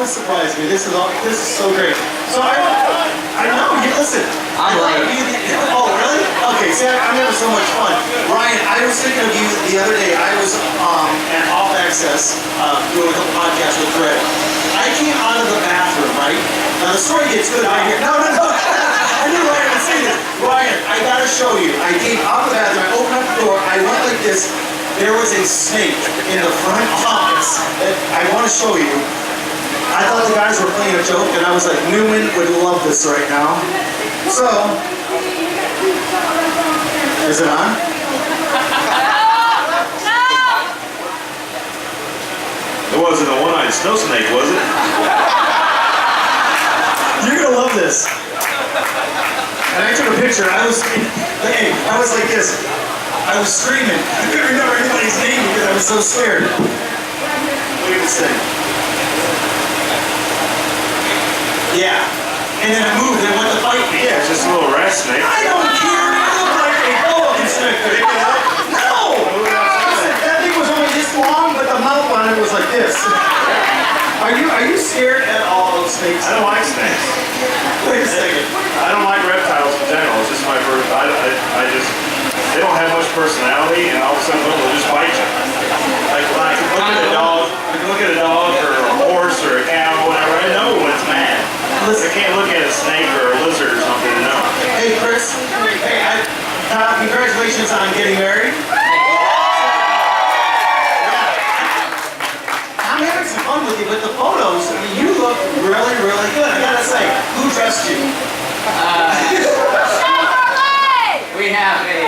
always surprise me. This is so great. So I know. Listen. I'm late. Oh, really? Okay. See, I'm having so much fun. Ryan, I was thinking of you the other day. I was at Off Access doing a couple podcasts with Fred. I came out of the bathroom, right? Now the story gets good right here. No. I knew Ryan would say this. Ryan, I gotta show you. I came out of the bathroom. I opened up the door. I went like this. There was a snake in the front office that I want to show you. I thought the guys were playing a joke, and I was like, Newman would love this right now. So, is it on? It wasn't a one-eyed snow snake, was it? You're gonna love this. And I took a picture. I was like this. I was screaming. I couldn't remember anybody's name because I was so scared. Look at this thing. Yeah. And then it moved and went to fight me. Yeah, it's just a little rat snake. I don't care. It looked like a boa constrictor. No! That thing was only this long, but the mouth on it was like this. Are you scared at all of snakes? I don't like snakes. Wait a second. I don't like reptiles in general. It's just my first. I just. They don't have much personality, and all of a sudden they'll just bite you. Like when I can look at a dog, or a horse, or a cow, or whatever. I know when it's mad. I can't look at a snake or a lizard or something and know. Hey, Chris. Hey, congratulations on getting married. I'm having some fun with you, but the photos, I mean, you look really, really good. I gotta say, who dressed you? We have a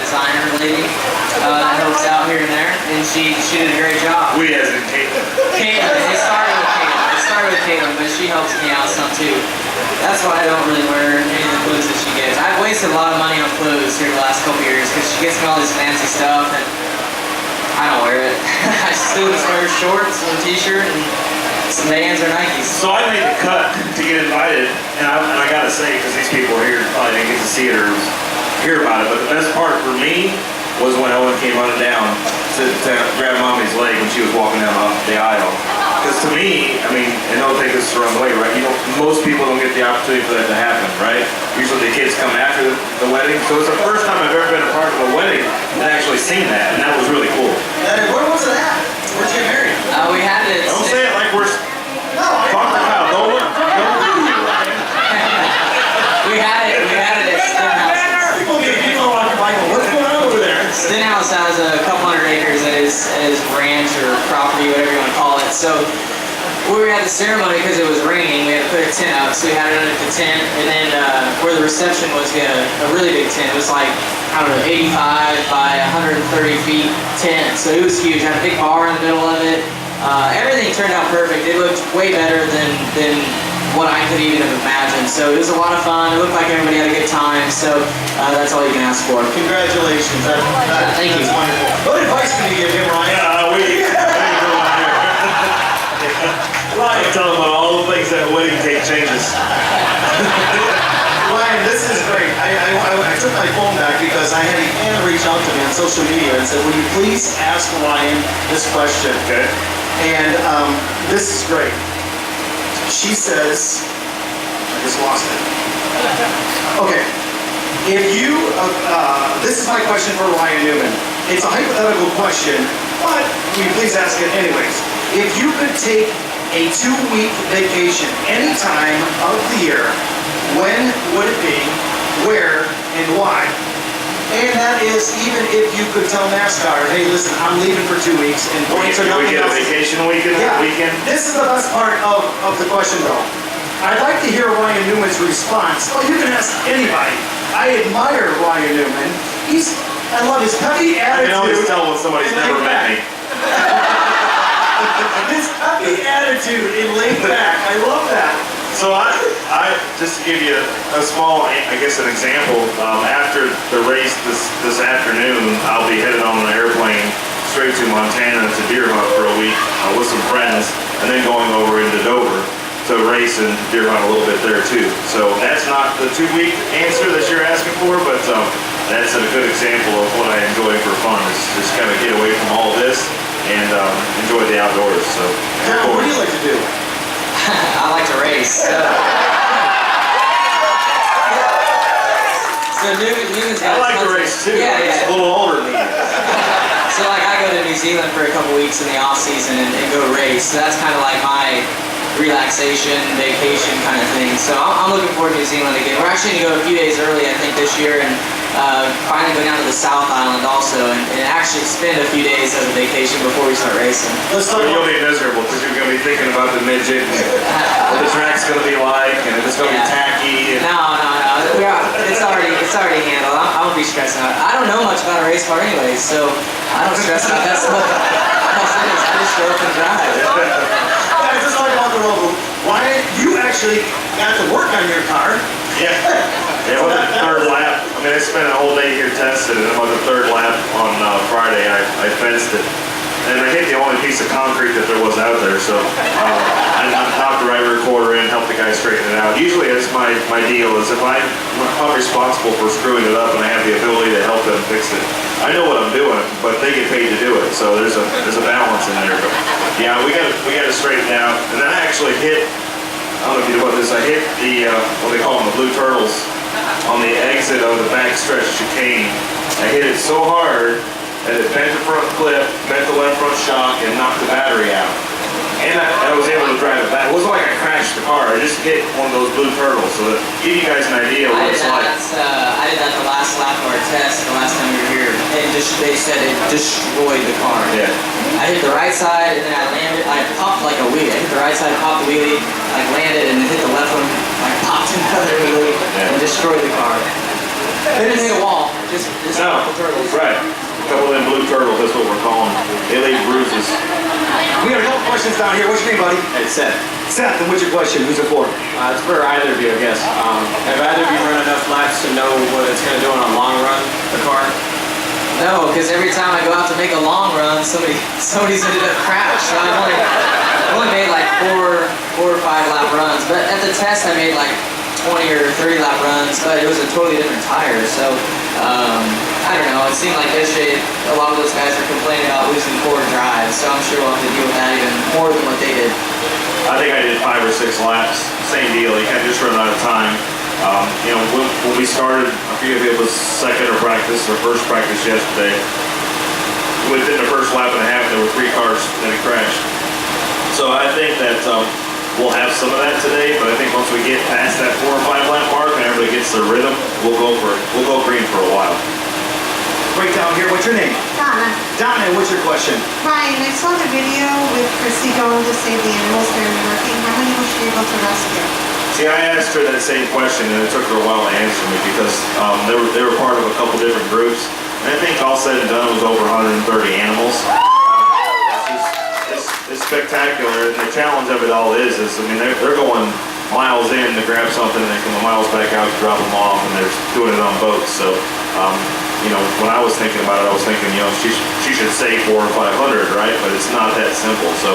designer lady that helps out here and there, and she did a great job. We as in Caitlin. It started with Caitlin, but she helps me out some too. That's why I don't really wear any of the clothes that she gets. I've wasted a lot of money on clothes here the last couple years because she gets me all this fancy stuff, and I don't wear it. I still just wear shorts and a t-shirt and some Vans or Nikes. So I made the cut to get invited, and I gotta say, because these people here probably didn't get to see it or hear about it, but the best part for me was when Owen came running down to grab Mommy's leg when she was walking down the aisle. Because to me, I mean, and don't take this the wrong way, right? You know, most people don't get the opportunity for that to happen, right? Usually the kids come after the wedding. So it's the first time I've ever been a part of a wedding and actually seen that, and that was really cool. Where was it at? Where'd you get married? We had it. Don't say it like we're... No, Talk to Kyle. Don't look. We had it at Stenhouse. People are like, Michael, what's going on over there? Stenhouse has a couple hundred acres at his ranch or property, whatever you want to call it. So we had the ceremony because it was raining. We had to put a tent up, so we had it under the tent. And then where the reception was, we had a really big tent. It was like, I don't know, 85 by 130 feet tent. So it was huge. Had a big bar in the middle of it. Everything turned out perfect. It looked way better than what I could even have imagined. So it was a lot of fun. It looked like everybody had a good time. So that's all you can ask for. Congratulations. Thank you. That's wonderful. What advice can you give him, Ryan? Ryan, tell him about all the things that wedding cake changes. Ryan, this is great. I took my phone back because I had Anna reach out to me on social media and said, will you please ask Ryan this question? Okay. And this is great. She says, I just lost it. Okay. If you, this is my question for Ryan Newman. It's a hypothetical question, but will you please ask it anyways? If you could take a 2-week vacation any time of the year, when would it be, where, and why? And that is even if you could tell NASCAR, hey, listen, I'm leaving for 2 weeks and going to nothing else. We get a vacation weekend? Weekend? This is the best part of the question, though. I'd like to hear Ryan Newman's response. Oh, you can ask anybody. I admire Ryan Newman. I love his heavy attitude. I can always tell when somebody's never met me. His heavy attitude and laid back. I love that. So I just to give you a small, I guess, an example. After the race this afternoon, I'll be headed on an airplane straight to Montana to Deer Hunt for a week with some friends, and then going over into Dover to race and deer hunt a little bit there too. So that's not the 2-week answer that you're asking for, but that's a good example of what I enjoy for fun. Is just kind of get away from all this and enjoy the outdoors. So. John, what do you like to do? I like to race. So Newman's got I like to tons of- race too. Yeah, I'm just yeah. a little older than you. So like I go to New Zealand for a couple weeks in the off season and go race. So that's kind of like my relaxation, vacation kind of thing. So I'm looking forward to New Zealand again. We're actually going to go a few days early, I think, this year, and finally go down to the South Island also, and actually spend a few days as a vacation before we start racing. Let's talk You'll about. be miserable because you're going to be thinking about the midget and what the track's going to be like, and if it's going to be tacky. And No. It's already handled. I won't be stressing out. I don't know much about a race car anyways, so I don't stress out that stuff. I just show up and drive. Guys, let's talk about the Roval. Ryan, you actually got to work on your car. Yeah, on the third lap. I mean, I spent a whole day here testing it, and on the third lap on Friday, I fenced it. And I hit the only piece of concrete that there was out there, so I knocked the right rear quarter in, helped the guy straighten it out. Usually that's my deal, is if I'm responsible for screwing it up and I have the ability to help them fix it, I know what I'm doing, but they get paid to do it, so there's a balance in there. But yeah, we got to straighten it out. And then I actually hit, I don't know if you know about this, I hit the, what they call them, the blue turtles, on the exit of the back stretch chicane. I hit it so hard that it bent the front clip, bent the left front shock, and knocked the battery out. And I was able to drive it back. It wasn't like I crashed the car, I just hit one of those blue turtles. So to give you guys an idea of what it's like. I did that the last lap of our test, the last time we were here, and they said it destroyed the car. Yeah. I hit the right side, and then I landed, I popped like a wheelie. I hit the right side, popped the wheelie, like landed, and hit the left one, like popped another wheelie, and destroyed the car. They didn't hit a wall, just No, the turtles. right. A couple of them blue turtles, that's what we're calling them. They leave bruises. We got a couple questions down here. What's your name, buddy? It's Seth. Seth, and what's your question? Who's it for? It's for either of you, I guess. Have either of you run enough laps to know what it's going to do on a long run, the car? No, because every time I go out to make a long run, somebody's ended up crashed. So I only made like four or five lap runs. But at the test, I made like 20 or 30 lap runs, but it was a totally different tire. So I don't know. It seemed like yesterday a lot of those guys were complaining about losing 4 drives. So I'm sure we'll have to deal with that even more than what they did. I think I did 5 or 6 laps. Same deal. You can't just run out of time. You know, when we started, I forget if it was second or practice or first practice yesterday. Within the first lap and a half, there were 3 cars that had crashed. So I think that we'll have some of that today. But I think once we get past that 4 or 5 lap mark and everybody gets their rhythm, we'll go green for a while. Right down here. What's your name? Donna. Donna, and what's your question? Ryan, I saw the video with Chrissy going to save the animals that are working. How many was she able to rescue? See, I asked her that same question, and it took her a while to answer me because they were part of a couple different groups. And I think all said and done, it was over 130 animals. It's spectacular, and the challenge of it all is I mean, they're going miles in to grab something, and they come miles back out to drop them off, and they're doing it on boats. So, you know, when I was thinking about it, I was thinking, you know, she should save 400 or 500, right? But it's not that simple. So,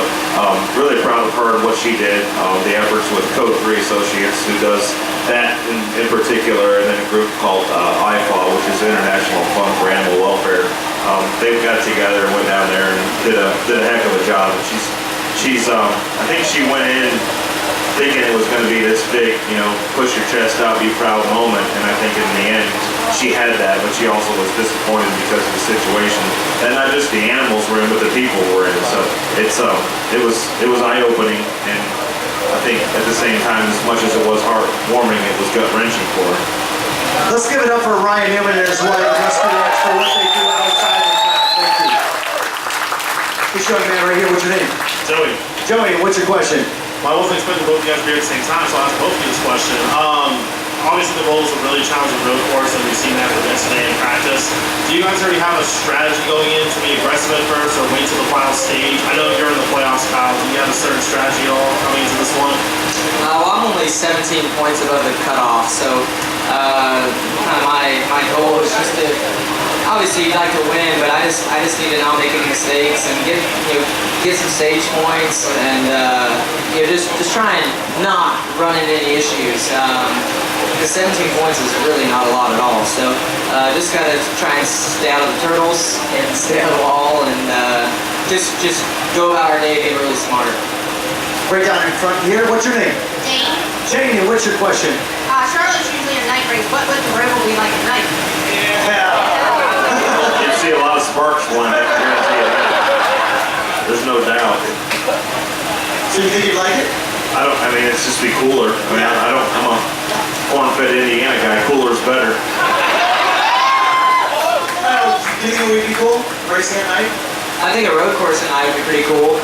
really proud of her and what she did, the efforts with Code 3 Associates, who does that in particular, and then a group called IFA, which is International Fund for Animal Welfare. They got together and went down there and did a heck of a job. And she's I think she went in thinking it was going to be this big, you know, push your chest out, be proud moment. And I think in the end, she had that, but she also was disappointed because of the situation. And not just the animals were in, but the people were in. So it was eye-opening, and I think at the same time, as much as it was heartwarming, it was gut-wrenching for her. Let's give it up for Ryan Newman and his wife, Rescue X, for what they do outside the track. Thank you. This young man right here, what's your name? Joey, Joey, what's your question? well, I wasn't expecting both of you guys to be here at the same time, so I'll ask both of you this question. Obviously, the Roval is a really challenging road course, and we've seen that for yesterday in practice. Do you guys already have a strategy going in to be aggressive at first or wait till the final stage? I know you're in the playoffs, Kyle. Do you have a certain strategy at all coming into this one? Well, I'm only 17 points above the cutoff, so kind of my goal is just to, obviously you'd like to win, but I just need to not make any mistakes and get some stage points and just try and not run into any issues. Because 17 points is really not a lot at all, so just gotta try and stay out of the turtles and stay out of the wall and just go about our day being really smart. Right down in front here. What's your name? Dane, Janie, what's your question? Charlotte's usually a night race. What would the ROVAL be like at night? You see a lot of sparks flying, I can guarantee you that. There's no doubt. So you think you'd like it? I mean, it's just be cooler. I mean, I'm a corn-fed Indiana guy. Cooler's better. Do you think it would be cool, racing at night? I think a road course at night would be pretty cool.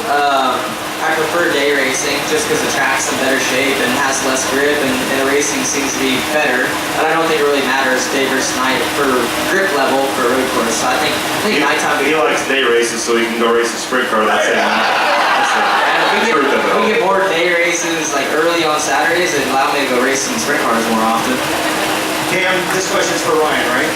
I prefer day racing just because the track's in better shape and has less grip, and the racing seems to be better. But I don't think it really matters day versus night for grip level for a road course. So I think nighttime would be He likes day races so he can go race a sprint car that same night. That's the truth of it all. We get more day races like early on Saturdays. It allow me to go race some sprint cars more often. Cam, this question's for Ryan, right?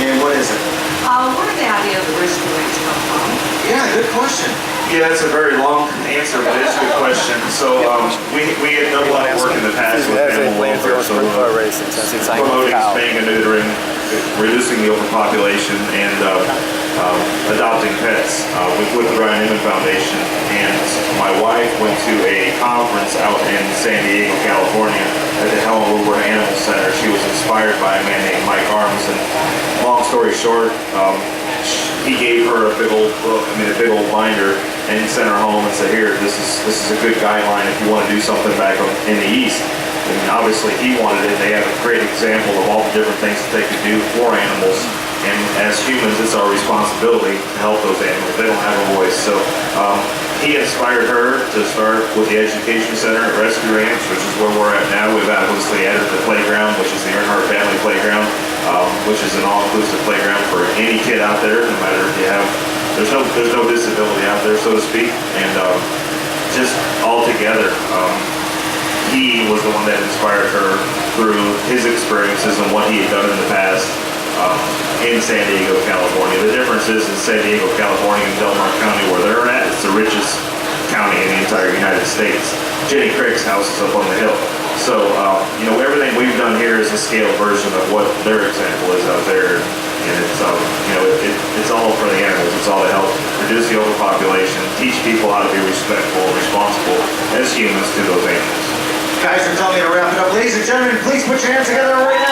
And what is it? Where did the idea of the restaurant come from? Yeah, good question. Yeah, that's a very long answer, but it's a good question. So we had done a lot of work in the past with animal welfare, so promoting spaying and neutering, reducing the overpopulation, and adopting pets with the Brian Newman Foundation. And my wife went to a conference out in San Diego, California, at the Helen Woodward Animal Center. She was inspired by a man named Mike Arms, and long story short, he gave her a big old book, a big old binder, and sent her home and said, "Here, this is a good guideline if you want to do something back in the East." And obviously he wanted it. They have a great example of all the different things that they could do for animals. And as humans, it's our responsibility to help those animals. They don't have a voice. So he inspired her to start with the education center at Rescue Ranch, which is where we're at now. We've obviously added the playground, which is the Earnhardt Family Playground, which is an all-inclusive playground for any kid out there, no matter if you have, there's no disability out there, so to speak. And just all together, he was the one that inspired her through his experiences and what he had done in the past in San Diego, California. The difference is in San Diego, California, and Del Mar County, where they're at, it's the richest county in the entire United States. Jenny Craig's house is up on the hill. So, everything we've done here is a scaled version of what their example is out there. And it's, it's all for the animals. It's all to help reduce the overpopulation, teach people how to be respectful and responsible as humans to those animals. Guys are telling me to wrap it up. Ladies and gentlemen, please put your hands together right now.